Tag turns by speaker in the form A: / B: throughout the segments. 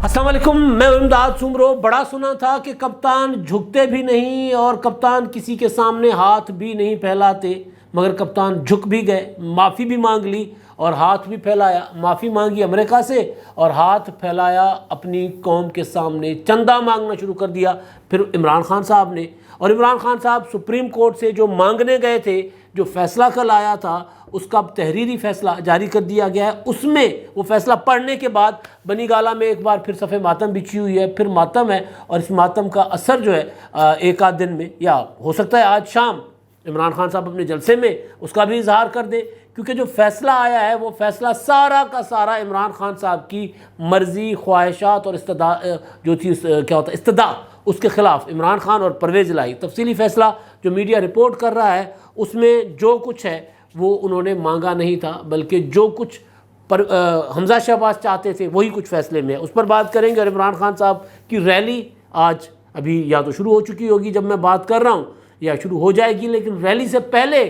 A: السلام علیکم، میں امداد سمرو۔ بڑا سنا تھا کہ کپتان جھکتے بھی نہیں اور کپتان کسی کے سامنے ہاتھ بھی نہیں پھیلاتے، مگر کپتان جھک بھی گئے، معافی بھی مانگ لی اور ہاتھ بھی پھیلایا۔ معافی مانگی امریکہ سے اور ہاتھ پھیلایا اپنی قوم کے سامنے، چندہ مانگنا شروع کر دیا پھر عمران خان صاحب نے۔ اور عمران خان صاحب سپریم کورٹ سے جو مانگنے گئے تھے، جو فیصلہ کل آیا تھا، اس کا تحریری فیصلہ جاری کر دیا گیا ہے۔ اس میں وہ فیصلہ پڑھنے کے بعد بنی گالہ میں ایک بار پھر صفحہ ماتم بچھی ہوئی ہے، پھر ماتم ہے، اور اس ماتم کا اثر جو ہے ایک آدھ دن میں یا ہو سکتا ہے آج شام عمران خان صاحب اپنے جلسے میں اس کا بھی اظہار کر دیں، کیونکہ جو فیصلہ آیا ہے وہ فیصلہ سارا کا سارا عمران خان صاحب کی مرضی، خواہشات اور جو تھی استدعا اس کے خلاف عمران خان اور پرویز الہی۔ تفصیلی فیصلہ جو میڈیا رپورٹ کر رہا ہے اس میں جو کچھ ہے وہ انہوں نے مانگا نہیں تھا، بلکہ جو کچھ حمزہ شہباز چاہتے تھے وہی کچھ فیصلے میں ہے، اس پر بات کریں گے۔ اور عمران خان صاحب کی ریلی آج ابھی یا تو شروع ہو چکی ہوگی جب میں بات کر رہا ہوں یا شروع ہو جائے گی، لیکن ریلی سے پہلے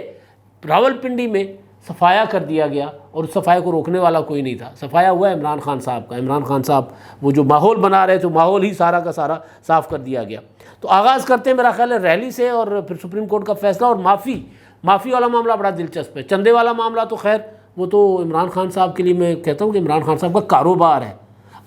A: راولپنڈی میں صفایا کر دیا گیا اور اس صفایا کو روکنے والا کوئی نہیں تھا۔ صفایا ہوا ہے عمران خان صاحب کا۔ عمران خان صاححب وہ جو ماحول بنا رہے تھے، ماحول ہی سارا کا سارا صاف کر دیا گیا۔ تو آغاز کرتے ہیں میرا خیال ہے ریلی سے اور پھر سپریم کورٹ کا فیصلہ اور معافی والا معاملہ بڑا دلچسپ ہے۔ چندے والا معاملہ تو خیر وہ تو عمران خان صاحب کے لیے میں کہتا ہوں کہ عمران خان صاحب کا کاروبار ہے،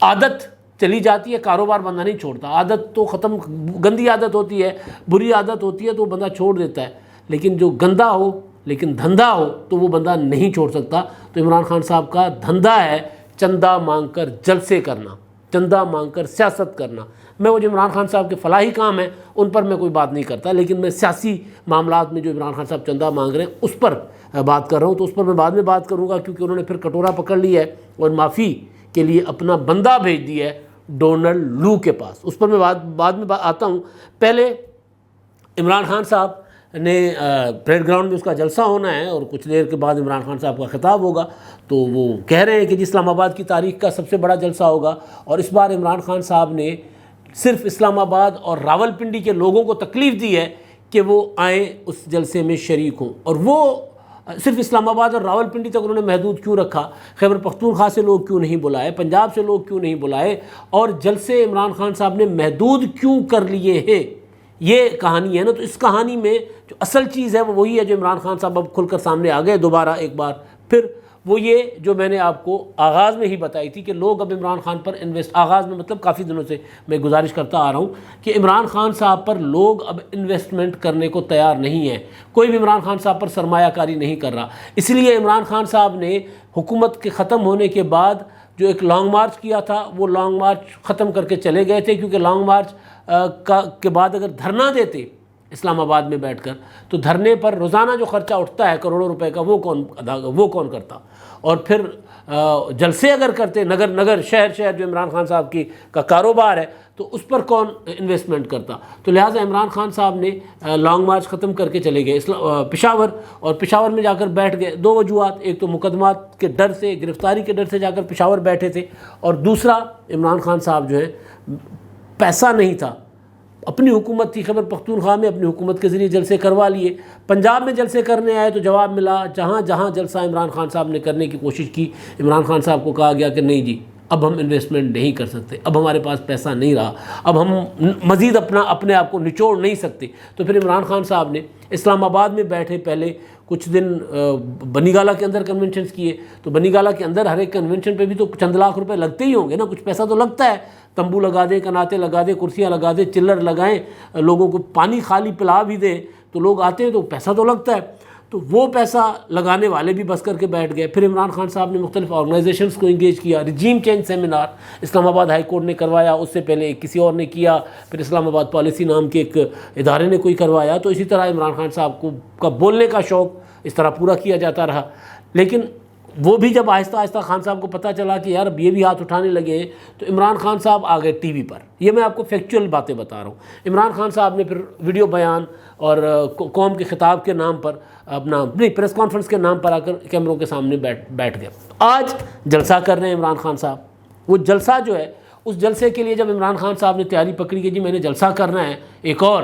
A: عادت چلی جاتی ہے، کاروبار بندہ نہیں چھوڑتا۔ عادت تو ختم، گندی عادت ہوتی ہے، بری عادت ہوتی ہے تو بندہ چھوڑ دیتا ہے، لیکن جو گندا ہو لیکن دھندا ہو تو وہ بندہ نہیں چھوڑ سکتا۔ تو عمران خان صاحب کا دھندا ہے چندہ مانگ کر جلسے کرنا، چندہ مانگ کر سیاست کرنا۔ میں وہ جو عمران خان صاحب کے فلاحی کام ہیں ان پر میں کوئی بات نہیں کرتا، لیکن میں سیاسی معاملات میں جو عمران خان صاحب چندہ مانگ رہے ہیں اس پر بات کر رہا ہوں، تو اس پر میں بعد میں بات کروں گا، کیونکہ انہوں نے پھر کٹورا پکڑ لیا ہے اور معافی کے لیے اپنا بندہ بھیج دیا ہے ڈونلڈ لو کے پاس۔ اس پر میں بعد میں آتا ہوں۔ پہلے عمران خان صاحب نے پریڈ گراؤنڈ میں اس کا جلسہ ہونا ہے اور کچھ دیر کے بعد عمران خان صاحب کا خطاب ہوگا، تو وہ کہہ رہے ہیں کہ اسلام آباد کی تاریخ کا سب سے بڑا جلسہ ہوگا، اور اس بار عمران خان صاحب نے صرف اسلام آباد اور راولپنڈی کے لوگوں کو تکلیف دی ہے کہ وہ آئیں اس جلسے میں شریک ہوں، اور وہ صرف اسلام آباد اور راولپنڈی تک انہوں نے محدود کیوں رکھا؟ خیبر پختونخوا سے لوگ کیوں نہیں بلائے؟ پنجاب سے لوگ کیوں نہیں بلائے؟ اور جلسے عمران خان صاحب نے محدود کیوں کر لیے ہیں؟ یہ کہانی ہے نا۔ تو اس کہانی میں جو اصل چیز ہے وہ وہی ہے جو عمران خان صاحب اب کھل کر سامنے آ گئے دوبارہ ایک بار پھر۔ وہ یہ جو میں نے آپ کو آغاز میں ہی بتائی تھی کہ لوگ اب عمران خان پر آغاز میں مطلب کافی دنوں سے میں گزارش کرتا آ رہا ہوں کہ عمران خان صاحب پر لوگ اب انویسٹمنٹ کرنے کو تیار نہیں ہیں، کوئی بھی عمران خان صاحب پر سرمایہ کاری نہیں کر رہا۔ اس لیے عمران خان صاحب نے حکومت کے ختم ہونے کے بعد جو ایک لانگ مارچ کیا تھا وہ لانگ مارچ ختم کر کے چلے گئے تھے، کیونکہ لانگ مارچ کے بعد اگر دھرنا دیتے اسلام آباد میں بیٹھ کر تو دھرنے پر روزانہ جو خرچہ اٹھتا ہے کروڑوں روپے کا وہ کون کرتا؟ اور پھر جلسے اگر کرتے نگر شہر جو عمران خان صاحب کا کاروبار ہے تو اس پر کون انویسٹمنٹ کرتا؟ تو لہٰذا عمران خان صاحب نے لانگ مارچ ختم کر کے چلے گئے پشاور، اور پشاور میں جا کر بیٹھ گئے۔ دو وجوہات، ایک تو مقدمات کے ڈر سے، گرفتاری کے ڈر سے جا کر پشاور بیٹھے تھے، اور دوسرا عمران خان صاحب جو ہے پیسہ نہیں تھا، اپنی حکومت تھی، خیبر پختونخوا میں اپنی حکومت کے ذریعے جلسے کروا لیے۔ پنجاب میں جلسے کرنے آئے تو جواب ملا، جہاں جہاں جلسہ عمران خان صاحب نے کرنے کی کوشش کی، عمران خان صاحب کو کہا گیا کہ نہیں جی اب ہم انویسٹمنٹ نہیں کر سکتے، اب ہمارے پاس پیسہ نہیں رہا، اب ہم مزید اپنے آپ کو نچوڑ نہیں سکتے۔ تو پھر عمران خان صاحب نے اسلام آباد میں بیٹھے پہلے کچھ دن بنی گالہ کے اندر کنونشنز کیے، تو بنی گالہ کے اندر ہر ایک کنونشن پہ بھی تو چند لاکھ روپے لگتے ہی ہوں گے نا، کچھ پیسہ تو لگتا ہے، تمبو لگا دیں، کناتے لگا دیں، کرسیاں لگا دیں، چلر لگائیں، لوگوں کو پانی خالی پلا بھی دیں تو لوگ آتے ہیں، تو پیسہ تو لگتا ہے۔ تو وہ پیسہ لگانے والے بھی بس کر کے بیٹھ گئے۔ پھر عمران خان صاحب نے مختلف آرگنائزیشنز کو انگیج کیا، رجیم چینج سیمینار اسلام آباد ہائی کورٹ نے کروایا، اس سے پہلے کسی اور نے کیا، پھر اسلام آباد پالیسی نام کے ایک ادارے نے کوئی کروایا۔ تو اسی طرح عمران خان صاحب کا بولنے کا شوق اس طرح پورا کیا جاتا رہا، لیکن وہ بھی جب آہستہ آہستہ خان صاحب کو پتہ چلا کہ یار اب یہ بھی ہاتھ اٹھانے لگے ہیں، تو عمران خان صاحب آ گئے ٹی وی پر۔ یہ میں آپ کو فیکچوئل باتیں بتا رہا ہوں۔ عمران خان صاحب نے پھر ویڈیو بیان اور قوم کے خطاب کے نام پر پریس کانفرنس کے نام پر آ کر کیمروں کے سامنے بیٹھ گئے۔ آج جلسہ کر رہے ہیں عمران خان صاحب۔ وہ جلسہ جو ہے، اس جلسے کے لیے جب عمران خان صاحب نے تیاری پکڑی کہ جی میں نے جلسہ کرنا ہے ایک اور،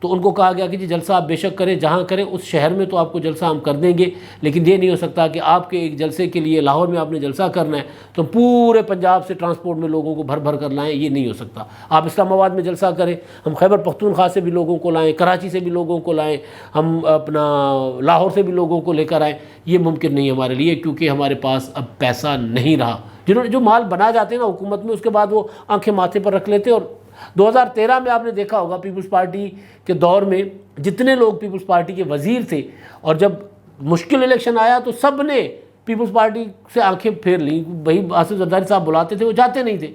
A: تو ان کو کہا گیا کہ جی جلسہ آپ بے شک کریں، جہاں کریں اس شہر میں تو آپ کو جلسہ ہم کر دیں گے، لیکن یہ نہیں ہو سکتا کہ آپ کے ایک جلسے کے لیے لاہور میں آپ نے جلسہ کرنا ہے تو پورے پنجاب سے ٹرانسپورٹ میں لوگوں کو بھر بھر کر لائیں، یہ نہیں ہو سکتا۔ آپ اسلام آباد میں جلسہ کریں، ہم خیبر پختونخوا سے بھی لوگوں کو لائیں، کراچی سے بھی لوگوں کو لائیں، ہم اپنا لاہور سے بھی لوگوں کو لے کر آئیں، یہ ممکن نہیں ہمارے لیے، کیونکہ ہمارے پاس اب پیسہ نہیں رہا۔ جنہوں نے جو مال بنا جاتے ہیں نا حکومت میں، اس کے بعد وہ آنکھیں ماتھے پر رکھ لیتے ہیں۔ اور 2013 میں آپ نے دیکھا ہوگا پیپلز پارٹی کے دور میں جتنے لوگ پیپلز پارٹی کے وزیر تھے، اور جب مشکل الیکشن آیا تو سب نے پیپلز پارٹی سے آنکھیں پھیر لیں، وہی آصف زرداری صاحب بلاتے تھے، وہ جاتے نہیں تھے۔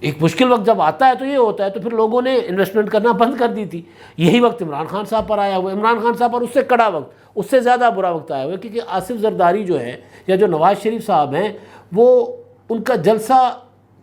A: ایک مشکل وقت جب آتا ہے تو یہ ہوتا ہے، تو پھر لوگوں نے انویسٹمنٹ کرنا بند کر دی تھی۔ یہی وقت عمران خان صاحب پر آیا ہوا ہے، عمران خان صاحب پر اس سے کڑا وقت، اس سے زیادہ برا وقت آیا ہوا ہے، کیونکہ آصف زرداری جو ہے یا جو نواز شریف صاحب ہیں، وہ ان کا جلسہ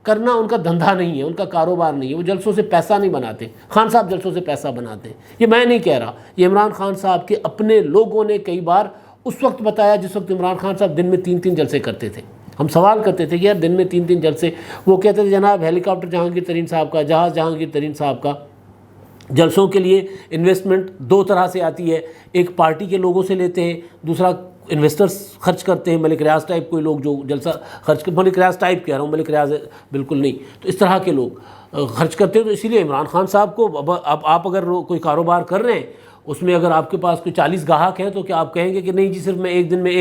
A: کرنا ان کا دھندا نہیں ہے، ان کا کاروبار نہیں ہے، وہ جلسوں سے پیسہ نہیں بناتے۔ خان صاحب جلسوں سے پیسہ بناتے ہیں، یہ میں نہیں کہہ رہا، یہ عمران خان صاحب کے اپنے لوگوں نے کئی بار اس وقت بتایا جس وقت عمران خان صاحب دن میں 3 جلسے کرتے تھے۔ ہم سوال کرتے تھے کہ یار دن میں 3 جلسے، وہ کہتے تھے جناب ہیلی کاپٹر جہانگیر ترین صاحب کا، جہاز جہانگیر ترین صاحب کا۔ جلسوں کے لیے انویسٹمنٹ 2 طرح سے آتی ہے، ایک پارٹی کے لوگوں سے لیتے ہیں، دوسرا انویسٹرز خرچ کرتے ہیں، ملک ریاض ٹائپ کوئی لوگ جو جلسہ خرچ ملک ریاض ٹائپ کہہ رہا ہوں، ملک ریاض بالکل نہیں، تو اس طرح کے لوگ خرچ کرتے ہیں۔ تو اسی لیے عمران خان صاحب کو اب آپ اگر کوئی کاروبار کر رہے ہیں، اس میں اگر آپ کے پاس کوئی 40 گاہک ہیں تو کیا آپ کہیں گے کہ نہیں جی صرف میں ایک دن میں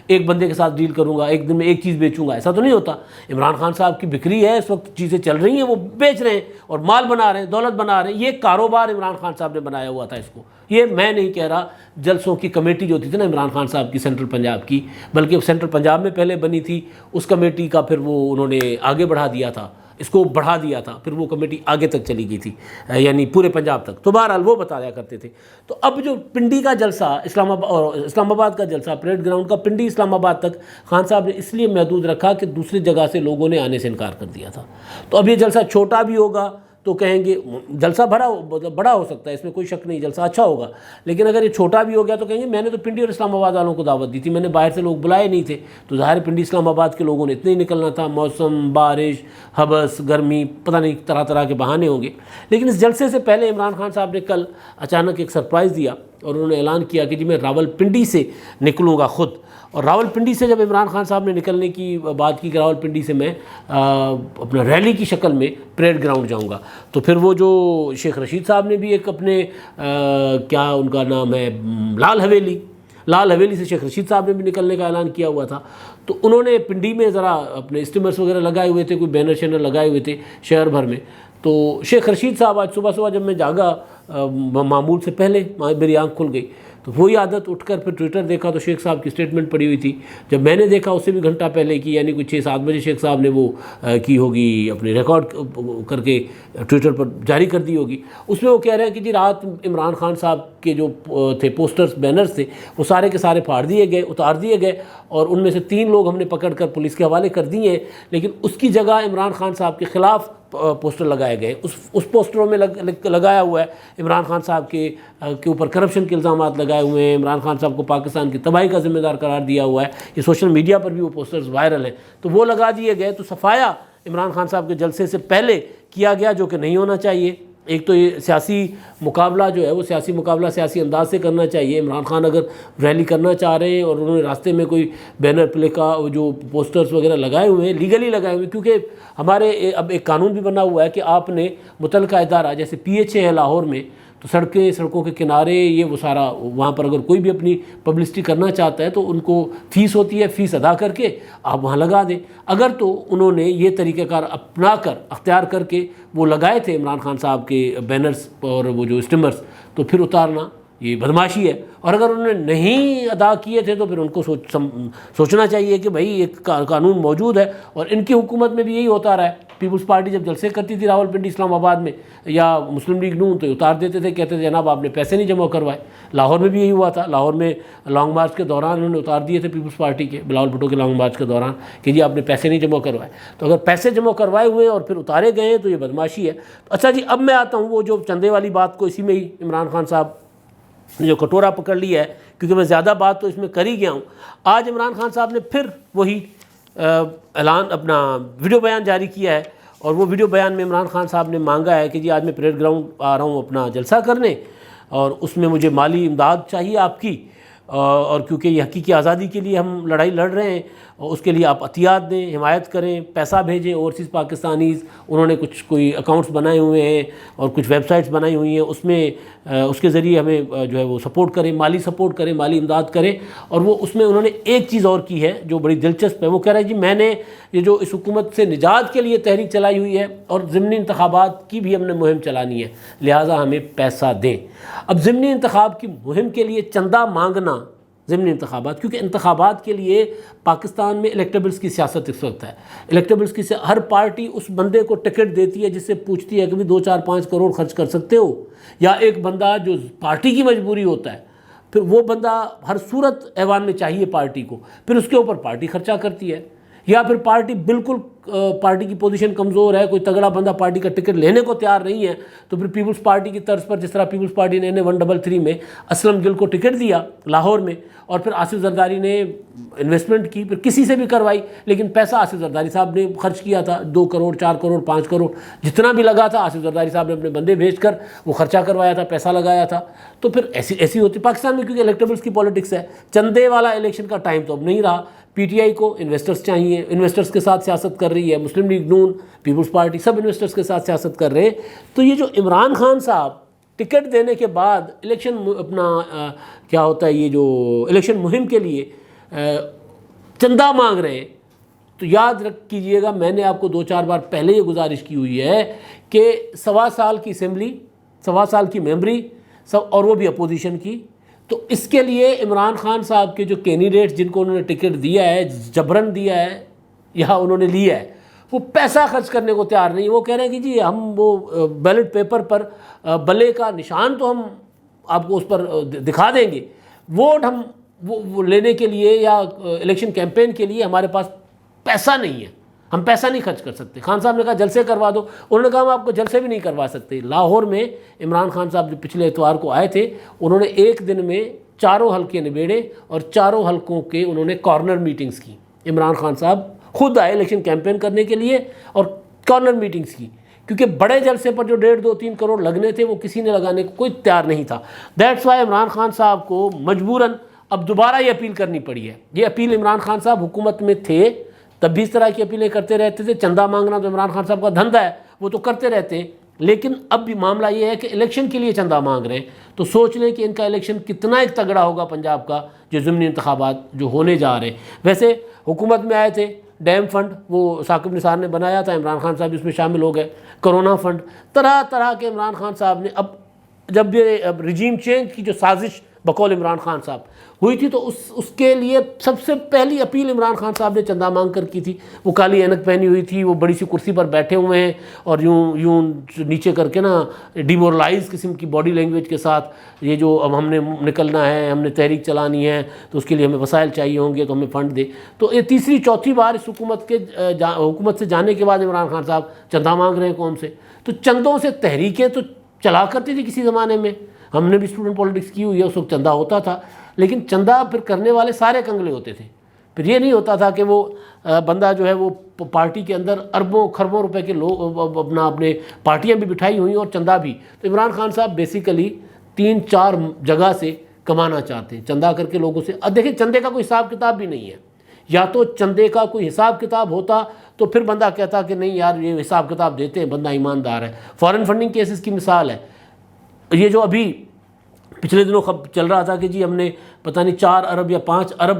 A: ایک بندے کے ساتھ ڈیل کروں گا، ایک دن میں ایک چیز بیچوں گا؟ ایسا تو نہیں ہوتا۔ عمران خان صاحب کی بکری ہے، اس وقت چیزیں چل رہی ہیں، وہ بیچ رہے ہیں اور مال بنا رہے ہیں، دولت بنا رہے ہیں۔ یہ کاروبار عمران خان صاحب نے بنایا ہوا تھا اس کو، یہ میں نہیں کہہ رہا۔ جلسوں کی کمیٹی جو ہوتی تھی نا عمران خان صاحب کی سینٹرل پنجاب کی، بلکہ سینٹرل پنجاب میں پہلے بنی تھی، اس کمیٹی کا پھر وہ انہوں نے آگے بڑھا دیا تھا، اس کو بڑھا دیا تھا، پھر وہ کمیٹی آگے تک چلی گئی تھی، یعنی پورے پنجاب تک۔ تو بہرحال وہ بتایا کرتے تھے۔ تو اب جو پنڈی کا جلسہ اسلام آباد کا جلسہ پریڈ گراؤنڈ کا پنڈی اسلام آباد تک خان صاحب نے اس لیے محدود رکھا کہ دوسری جگہ سے لوگوں نے آنے سے انکار کر دیا تھا۔ تو اب یہ جلسہ چھوٹا بھی ہوگا تو کہیں گے جلسہ بڑا ہو سکتا ہے، اس میں کوئی شک نہیں، جلسہ اچھا ہوگا، لیکن اگر یہ چھوٹا بھی ہو گیا تو کہیں گے میں نے تو پنڈی اور اسلام آباد والوں کو دعوت دی تھی، میں نے باہر سے لوگ بلائے نہیں تھے۔ تو ظاہر پنڈی اسلام آباد کے لوگوں نے اتنے ہی نکلنا تھا، موسم، بارش، حبس، گرمی، پتہ نہیں طرح طرح کے بہانے ہوں گے۔ لیکن اس جلسے سے پہلے عمران خان صاحب نے کل اچانک ایک سرپرائز دیا اور انہوں نے اعلان کیا کہ جی میں راول پنڈی سے نکلوں گا خود۔ اور راول پنڈی سے جب عمران خان صاحب نے نکلنے کی بات کی کہ راول پنڈی سے میں اپنا ریلی کی شکل میں پریڈ گراؤنڈ جاؤں گا، تو پھر وہ جو شیخ رشید صاحب نے بھی ایک اپنے کیا ان کا نام ہے لال حویلی سے شیخ رشید صاحب نے بھی نکلنے کا اعلان کیا ہوا تھا۔ تو انہوں نے پنڈی میں ذرا اپنے اسٹیمرز وغیرہ لگائے ہوئے تھے، کوئی بینر شینر لگائے ہوئے تھے شہر بھر میں۔ تو شیخ رشید صاحب آج صبح جب میں جاگا معمول سے پہلے میری آنکھ کھل گئی، تو وہی عادت اٹھ کر پھر ٹویٹر دیکھا تو شیخ صاحب کی اسٹیٹمنٹ پڑی ہوئی تھی۔ جب میں نے دیکھا اس سے بھی گھنٹہ پہلے کی، یعنی کوئی 6-7 بجے شیخ صاحب نے وہ کی ہوگی، اپنے ریکارڈ کر کے ٹویٹر پر جاری کر دی ہوگی۔ اس میں وہ کہہ رہے ہیں کہ جی رات عمران خان صاحب کے جو تھے پوسٹرز، بینرز تھے، وہ سارے کے سارے پھاڑ دیے گئے، اتار دیے گئے، اور ان میں سے 3 لوگ ہم نے پکڑ کر پولیس کے حوالے کر دیے ہیں، لیکن اس کی جگہ عمران خان صاحب کے خلاف پوسٹر لگائے گئے۔ اس پوسٹروں میں لگایا ہوا ہے عمران خان صاحب کے اوپر کرپشن کے الزامات لگائے ہوئے ہیں، عمران خان صاحب کو پاکستان کی تباہی کا ذمہ دار قرار دیا ہوا ہے، یہ سوشل میڈیا پر بھی وہ پوسٹرز وائرل ہیں، تو وہ لگا دیے گئے۔ تو صفایا عمران خان صاحب کے جلسے سے پہلے کیا گیا، جو کہ نہیں ہونا چاہیے۔ ایک تو یہ سیاسی مقابلہ جو ہے وہ سیاسی مقابلہ سیاسی انداز سے کرنا چاہیے۔ عمران خان اگر ریلی کرنا چاہ رہے ہیں اور انہوں نے راستے میں کوئی بینر پلیکا جو پوسٹرز وغیرہ لگائے ہوئے ہیں، لیگلی لگائے ہوئے ہیں، کیونکہ ہمارے اب ایک قانون بھی بنا ہوا ہے کہ آپ نے متعلقہ ادارہ جیسے PHA ہے لاہور میں، تو سڑکوں کے کنارے یہ وہ سارا وہاں پر اگر کوئی بھی اپنی پبلسٹی کرنا چاہتا ہے تو ان کو فیس ہوتی ہے، فیس ادا کر کے آپ وہاں لگا دیں۔ اگر تو انہوں نے یہ طریقہ کار اپنا کر اختیار کر کے وہ لگائے تھے عمران خان صاحب کے بینرز اور وہ جو اسٹیمرز، تو پھر اتارنا یہ بدماشی ہے۔ اور اگر انہوں نے نہیں ادا کیے تھے تو پھر ان کو سوچنا چاہیے کہ بھائی ایک قانون موجود ہے، اور ان کی حکومت میں بھی یہی ہوتا رہا ہے۔ پیپلز پارٹی جب جلسے کرتی تھی راول پنڈی اسلام آباد میں یا مسلم لیگ نون، تو اتار دیتے تھے، کہتے تھے جناب آپ نے پیسے نہیں جمع کروائے۔ لاہور میں بھی یہی ہوا تھا، لاہور میں لانگ مارچ کے دوران انہوں نے اتار دیے تھے پیپلز پارٹی کے، بلاول بھٹو کے لانگ مارچ کے دوران، کہ جی آپ نے پیسے نہیں جمع کروائے۔ تو اگر پیسے جمع کروائے ہوئے اور پھر اتارے گئے ہیں تو یہ بدماشی ہے۔ اچھا جی، اب میں آتا ہوں وہ جو چندے والی بات کو، اسی میں ہی عمران خان صاحب نے جو کٹورا پکڑ لیا ہے، کیونکہ میں زیادہ بات تو اس میں کر ہی گیا ہوں۔ آج عمران خان صاحب نے پھر وہی اعلان اپنا ویڈیو بیان جاری کیا ہے، اور وہ ویڈیو بیان میں عمران خان صاحب نے مانگا ہے کہ جی آج میں پریڈ گراؤنڈ آ رہا ہوں اپنا جلسہ کرنے، اور اس میں مجھے مالی امداد چاہیے آپ کی، اور کیونکہ یہ حقیقی آزادی کے لیے ہم لڑائی لڑ رہے ہیں، اور اس کے لیے آپ عطیات دیں، حمایت کریں، پیسہ بھیجیں۔ اوورسیز پاکستانیز انہوں نے کوئی اکاؤنٹس بنائے ہوئے ہیں اور کچھ ویب سائٹس بنائی ہوئی ہیں، اس کے ذریعے ہمیں جو ہے وہ سپورٹ کریں، مالی سپورٹ کریں، مالی امداد کریں۔ اور وہ اس میں انہوں نے ایک چیز اور کی ہے جو بڑی دلچسپ ہے، وہ کہہ رہے ہیں جی میں نے یہ جو اس حکومت سے نجات کے لیے تحریک چلائی ہوئی ہے اور ضمنی انتخابات کی بھی ہم نے مہم چلانی ہے، لہٰذا ہمیں پیسہ دیں۔ اب ضمنی انتخاب کی مہم کے لیے چندہ مانگنا، ضمنی انتخابات، کیونکہ انتخابات کے لیے پاکستان میں الیکٹیبلز کی سیاست اس وقت ہے۔ الیکٹیبلز کی ہر پارٹی اس بندے کو ٹکٹ دیتی ہے جس سے پوچھتی ہے کہ بھی 2-4-5 کروڑ خرچ کر سکتے ہو، یا ایک بندہ جو پارٹی کی مجبوری ہوتا ہے، پھر وہ بندہ ہر صورت ایوان میں چاہیے پارٹی کو، پھر اس کے اوپر پارٹی خرچہ کرتی ہے، یا پھر پارٹی بالکل پارٹی کی پوزیشن کمزور ہے، کوئی تگڑا بندہ پارٹی کا ٹکٹ لینے کو تیار نہیں ہے، تو پھر پیپلز پارٹی کی طرز پر، جس طرح پیپلز پارٹی نے 133 میں اسلم گل کو ٹکٹ دیا لاہور میں، اور پھر آصف زرداری نے انویسٹمنٹ کی، پھر کسی سے بھی کروائی، لیکن پیسہ آصف زرداری صاحب نے خرچ کیا تھا، 2 کروڑ 4 کروڑ 5 کروڑ جتنا بھی لگا تھا، آصف زرداری صاحب نے اپنے بندے بھیج کر وہ خرچہ کروایا تھا، پیسہ لگایا تھا۔ تو پھر ایسی ہوتی پاکستان میں، کیونکہ الیکٹیبلز کی پالیٹکس ہے۔ چندے والا الیکشن کا ٹائم تو اب نہیں رہا۔ پی ٹی آئی کو انویسٹرز چاہیے، انویسٹرز کے ساتھ سیاست کر رہی ہے، مسلم لیگ نون، پیپلز پارٹی، سب انویسٹرز کے ساتھ سیاست کر رہے ہیں۔ تو یہ جو عمران خان صاحب ٹکٹ دینے کے بعد الیکشن اپنا کیا ہوتا ہے، یہ جو الیکشن مہم کے لیے چندہ مانگ رہے ہیں، تو یاد رکھ کیجئے گا، میں نے آپ کو 2-4 بار پہلے یہ گزارش کی ہوئی ہے کہ 1.25 سال کی اسمبلی، 1.25 سال کی ممبری، اور وہ بھی اپوزیشن کی، تو اس کے لیے عمران خان صاحب کے جو کینڈیڈیٹ جن کو انہوں نے ٹکٹ دیا ہے، جبرن دیا ہے یا انہوں نے لیا ہے، وہ پیسہ خرچ کرنے کو تیار نہیں۔ وہ کہہ رہے ہیں کہ جی ہم وہ بیلٹ پیپر پر بلے کا نشان تو ہم آپ کو اس پر دکھا دیں گے، ووٹ ہم وہ لینے کے لیے یا الیکشن کیمپین کے لیے ہمارے پاس پیسہ نہیں ہے، ہم پیسہ نہیں خرچ کر سکتے۔ خان صاحب نے کہا جلسے کروا دو، انہوں نے کہا ہم آپ کو جلسے بھی نہیں کروا سکتے۔ لاہور میں عمران خان صاحب جو پچھلے اتوار کو آئے تھے، انہوں نے ایک دن میں 4 حلقے نبیڑے، اور 4 حلقوں کے انہوں نے کارنر میٹنگز کی۔ عمران خان صاحب خود آئے الیکشن کیمپین کرنے کے لیے اور کارنر میٹنگز کی، کیونکہ بڑے جلسے پر جو 1.5-2-3 کروڑ لگنے تھے وہ کسی نے لگانے کو کوئی تیار نہیں تھا۔ دیٹس وائی عمران خان صاحب کو مجبوراً اب دوبارہ یہ اپیل کرنی پڑی ہے۔ یہ اپیل عمران خان صاحب حکومت میں تھے تب بھی اس طرح کی اپیلیں کرتے رہتے تھے، چندہ مانگنا تو عمران خان صاحب کا دھندا ہے، وہ تو کرتے رہتے ہیں، لیکن اب بھی معاملہ یہ ہے کہ الیکشن کے لیے چندہ مانگ رہے ہیں، تو سوچ لیں کہ ان کا الیکشن کتنا ایک تگڑا ہوگا پنجاب کا، جو ضمنی انتخابات جو ہونے جا رہے ہیں۔ ویسے حکومت میں آئے تھے ڈیم فنڈ، وہ ثاقب نثار نے بنایا تھا، عمران خان صاحب اس میں شامل ہو گئے، کرونا فنڈ، طرح طرح کے عمران خان صاحب نے اب جب یہ رجیم چینج کی جو سازش بقول عمران خان صاحب ہوئی تھی، تو اس کے لیے سب سے پہلی اپیل عمران خان صاحب نے چندہ مانگ کر کی تھی۔ وہ کالی اینک پہنی ہوئی تھی، وہ بڑی سی کرسی پر بیٹھے ہوئے ہیں، اور یوں نیچے کر کے نا ڈیمورلائز قسم کی باڈی لینگویج کے ساتھ، یہ جو اب ہم نے نکلنا ہے، ہم نے تحریک چلانی ہے، تو اس کے لیے ہمیں وسائل چاہیے ہوں گے، تو ہمیں فنڈ دے۔ تو یہ تیسری چوتھی بار اس حکومت سے جانے کے بعد عمران خان صاحب چندہ مانگ رہے ہیں قوم سے۔ تو چندوں سے تحریکیں تو چلا کرتی تھی کسی زمانے میں، ہم نے بھی اسٹوڈنٹ پالیٹکس کی ہوئی ہے، اس وقت چندہ ہوتا تھا، لیکن چندہ پھر کرنے والے سارے کنگلے ہوتے تھے۔ پھر یہ نہیں ہوتا تھا کہ وہ بندہ جو ہے وہ پارٹی کے اندر اربوں خربوں روپے کے لوگ اپنے پارٹیاں بھی بٹھائی ہوئی اور چندہ بھی۔ تو عمران خان صاحب بیسیکلی 3-4 جگہ سے کمانا چاہتے ہیں، چندہ کر کے لوگوں سے۔ اب دیکھیں چندے کا کوئی حساب کتاب بھی نہیں ہے، یا تو چندے کا کوئی حساب کتاب ہوتا تو پھر بندہ کہتا کہ نہیں یار یہ حساب کتاب دیتے ہیں، بندہ ایماندار ہے۔ فارن فنڈنگ کیسز کی مثال ہے، یہ جو ابھی پچھلے دنوں چل رہا تھا کہ جی ہم نے پتہ نہیں 4 ارب یا 5 ارب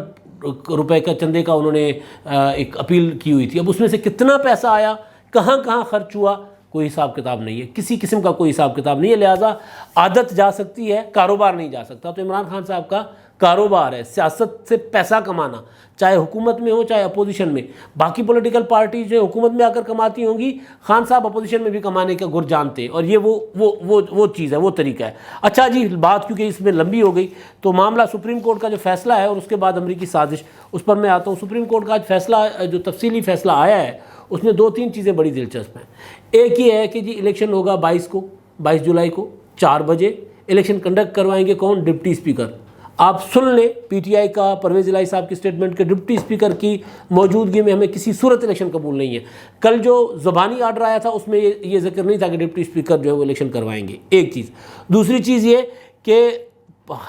A: روپے کا چندے کا انہوں نے ایک اپیل کی ہوئی تھی۔ اب اس میں سے کتنا پیسہ آیا، کہاں کہاں خرچ ہوا، کوئی حساب کتاب نہیں ہے، کسی قسم کا کوئی حساب کتاب نہیں ہے، لہٰذا عادت جا سکتی ہے، کاروبار نہیں جا سکتا۔ تو عمران خان صاحب کا کاروبار ہے سیاست سے پیسہ کمانا، چاہے حکومت میں ہو چاہے اپوزیشن میں۔ باقی پولیٹیکل پارٹی جو حکومت میں آ کر کماتی ہوں گی، خان صاحب اپوزیشن میں بھی کمانے کا گر جانتے ہیں، اور یہ وہ چیز ہے، وہ طریقہ ہے۔ اچھا جی، بات کیونکہ اس میں لمبی ہو گئی تو معاملہ سپریم کورٹ کا جو فیصلہ ہے اور اس کے بعد امریکی سازش، اس پر میں آتا ہوں۔ سپریم کورٹ کا فیصلہ جو تفصیلی فیصلہ آیا ہے، اس میں 2-3 چیزیں بڑی دلچسپ ہیں۔ ایک یہ ہے کہ جی الیکشن ہوگا 22 جولائی کو 4 بجے، الیکشن کنڈکٹ کروائیں گے کون؟ Deputy speaker. آپ سن لیں پی ٹی آئی کا پرویز الہی صاحب کی اسٹیٹمنٹ کہ ڈپٹی اسپیکر کی موجودگی میں ہمیں کسی صورت الیکشن قبول نہیں ہے۔ کل جو زبانی آرڈر آیا تھا اس میں یہ ذکر نہیں تھا کہ ڈپٹی اسپیکر جو ہے وہ الیکشن کروائیں گے، ایک چیز۔ دوسری چیز یہ کہ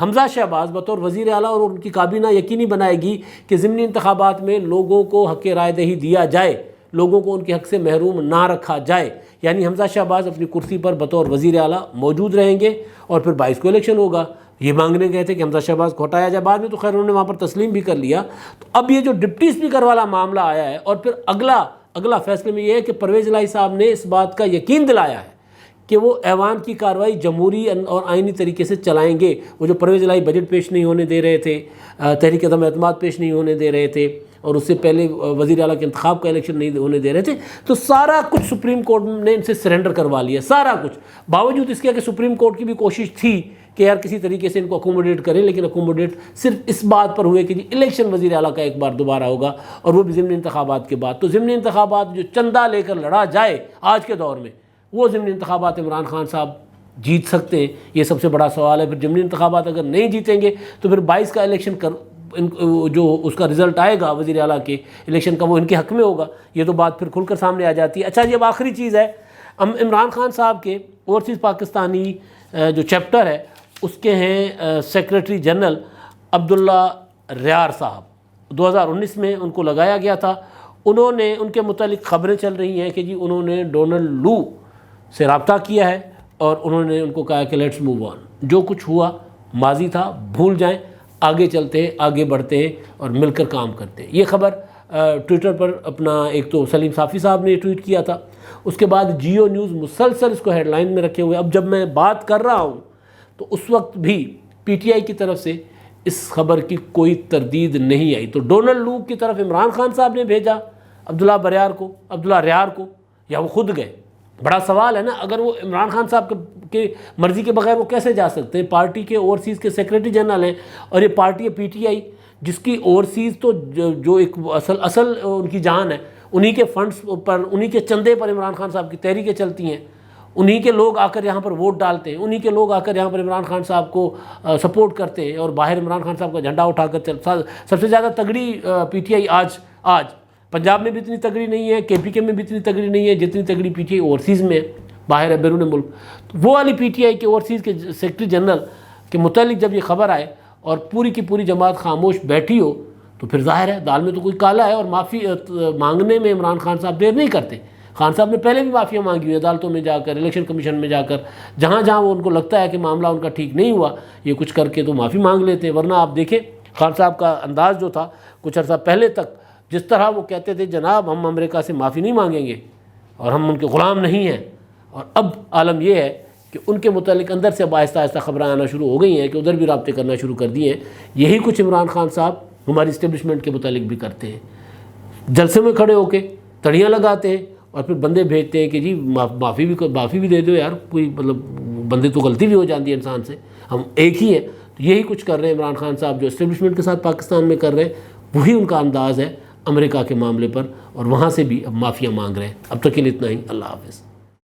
A: حمزہ شہباز بطور وزیر اعلیٰ اور ان کی کابینہ یقینی بنائے گی کہ ضمنی انتخابات میں لوگوں کو حق رائے دہی دیا جائے، لوگوں کو ان کے حق سے محروم نہ رکھا جائے، یعنی حمزہ شہباز اپنی کرسی پر بطور وزیر اعلیٰ موجود رہیں گے اور پھر 22 کو الیکشن ہوگا۔ یہ مانگنے گئے تھے کہ حمزہ شہباز کو ہٹایا جائے، بعد میں تو خیر انہوں نے وہاں پر تسلیم بھی کر لیا۔ تو اب یہ جو ڈپٹی اسپیکر والا معاملہ آیا ہے، اور پھر اگلا فیصلے میں یہ ہے کہ پرویز الہی صاحب نے اس بات کا یقین دلایا ہے کہ وہ ایوان کی کارروائی جمہوری اور آئینی طریقے سے چلائیں گے۔ وہ جو پرویز الہی بجٹ پیش نہیں ہونے دے رہے تھے، تحریک عدم اعتماد پیش نہیں ہونے دے رہے تھے، اور اس سے پہلے وزیر اعلیٰ کے انتخاب کا الیکشن نہیں ہونے دے رہے تھے، تو سارا کچھ سپریم کورٹ نے ان سے سرنڈر کروا لیا، سارا کچھ، باوجود اس کے کہ سپریم کورٹ کی بھی کوشش تھی کہ یار کسی طریقے سے ان کو اکوموڈیٹ کریں، لیکن اکوموڈیٹ صرف اس بات پر ہوئے کہ جی الیکشن وزیر اعلیٰ کا ایک بار دوبارہ ہوگا، اور وہ بھی ضمنی انتخابات کے بعد۔ تو ضمنی انتخابات جو چندہ لے کر لڑا جائے آج کے دور میں، وہ ضمنی انتخابات عمران خان صاحب جیت سکتے ہیں، یہ سب سے بڑا سوال ہے۔ پھر ضمنی انتخابات اگر نہیں جیتیں گے تو پھر 22 کا الیکشن جو اس کا رزلٹ آئے گا وزیر اعلیٰ کے الیکشن کا، وہ ان کے حق میں ہوگا۔ یہ تو بات پھر کھل کر سامنے آ جاتی ہے۔ اچھا جی، اب آخری چیز ہے، عمران خان صاحب کے اوورسیز پاکستانی جو چیپٹر ہے اس کے ہیں سیکریٹری جنرل عبداللہ ریار صاحب، 2019 میں ان کو لگایا گیا تھا۔ انہوں نے، ان کے متعلق خبریں چل رہی ہیں کہ جی انہوں نے ڈونلڈ لو سے رابطہ کیا ہے اور انہوں نے ان کو کہا کہ لیٹس موو آن، جو کچھ ہوا ماضی تھا، بھول جائیں، آگے چلتے ہیں، آگے بڑھتے ہیں اور مل کر کام کرتے ہیں۔ یہ خبر ٹویٹر پر اپنا ایک تو سلیم صافی صاحب نے ٹویٹ کیا تھا، اس کے بعد جیو نیوز مسلسل اس کو ہیڈ لائن میں رکھے ہوئے۔ اب جب میں بات کر رہا ہوں تو اس وقت بھی پی ٹی آئی کی طرف سے اس خبر کی کوئی تردید نہیں آئی۔ تو ڈونلڈ لو کی طرف عمران خان صاحب نے بھیجا عبداللہ ریار کو، یا وہ خود گئے؟ بڑا سوال ہے نا۔ اگر وہ عمران خان صاحب کے مرضی کے بغیر وہ کیسے جا سکتے ہیں؟ پارٹی کے اوورسیز کے سیکریٹری جنرل ہیں، اور یہ پارٹی ہے پی ٹی آئی، جس کی اوورسیز تو جو ایک اصل ان کی جان ہے، انہی کے فنڈز پر، انہی کے چندے پر عمران خان صاحب کی تحریکیں چلتی ہیں، انہی کے لوگ آ کر یہاں پر ووٹ ڈالتے ہیں، انہی کے لوگ آ کر یہاں پر عمران خان صاحب کو سپورٹ کرتے ہیں، اور باہر عمران خان صاحب کا جھنڈا اٹھا کر سب سے زیادہ تگڑی پی ٹی آئی آج پنجاب میں بھی اتنی تگڑی نہیں ہے، کے پی کے میں بھی اتنی تگڑی نہیں ہے جتنی تگڑی پی ٹی آئی اوورسیز میں ہے، باہر ہے، بیرون ملک۔ وہ والی پی ٹی آئی کے اوورسیز کے سیکرٹری جنرل کے متعلق جب یہ خبر آئے اور پوری کی پوری جماعت خاموش بیٹھی ہو، تو پھر ظاہر ہے دال میں تو کوئی کالا ہے، اور معافی مانگنے میں عمران خان صاحب دیر نہیں کرتے۔ خان صاحب نے پہلے بھی معافیاں مانگی ہوئی عدالتوں میں جا کر، الیکشن کمیشن میں جا کر، جہاں جہاں وہ ان کو لگتا ہے کہ معاملہ ان کا ٹھیک نہیں ہوا، یہ کچھ کر کے تو معافی مانگ لیتے ہیں۔ ورنہ آپ دیکھیں خان صاحب کا انداز جو تھا کچھ عرصہ پہلے تک، جس طرح وہ کہتے تھے جناب ہم امریکہ سے معافی نہیں مانگیں گے اور ہم ان کے غلام نہیں ہیں، اور اب عالم یہ ہے کہ ان کے متعلق اندر سے آہستہ آہستہ خبریں آنا شروع ہو گئی ہیں کہ ادھر بھی رابطے کرنا شروع کر دیے ہیں۔ یہی کچھ عمران خان صاحب ہماری اسٹیبلشمنٹ کے متعلق بھی کرتے ہیں، جلسے میں کھڑے ہو کے تڑیاں لگاتے ہیں اور پھر بندے بھیجتے ہیں کہ جی معافی بھی دے دو یار، کوئی مطلب بندے تو غلطی بھی ہو جاتی ہے انسان سے، ہم ایک ہی ہیں۔ تو یہی کچھ کر رہے ہیں عمران خان صاحب، جو اسٹیبلشمنٹ کے ساتھ پاکستان میں کر رہے ہیں، وہی ان کا انداز ہے امریکہ کے معاملے پر، اور وہاں سے بھی اب معافیاں مانگ رہے ہیں۔ اب تک کے لیے اتنا ہی، اللہ حافظ۔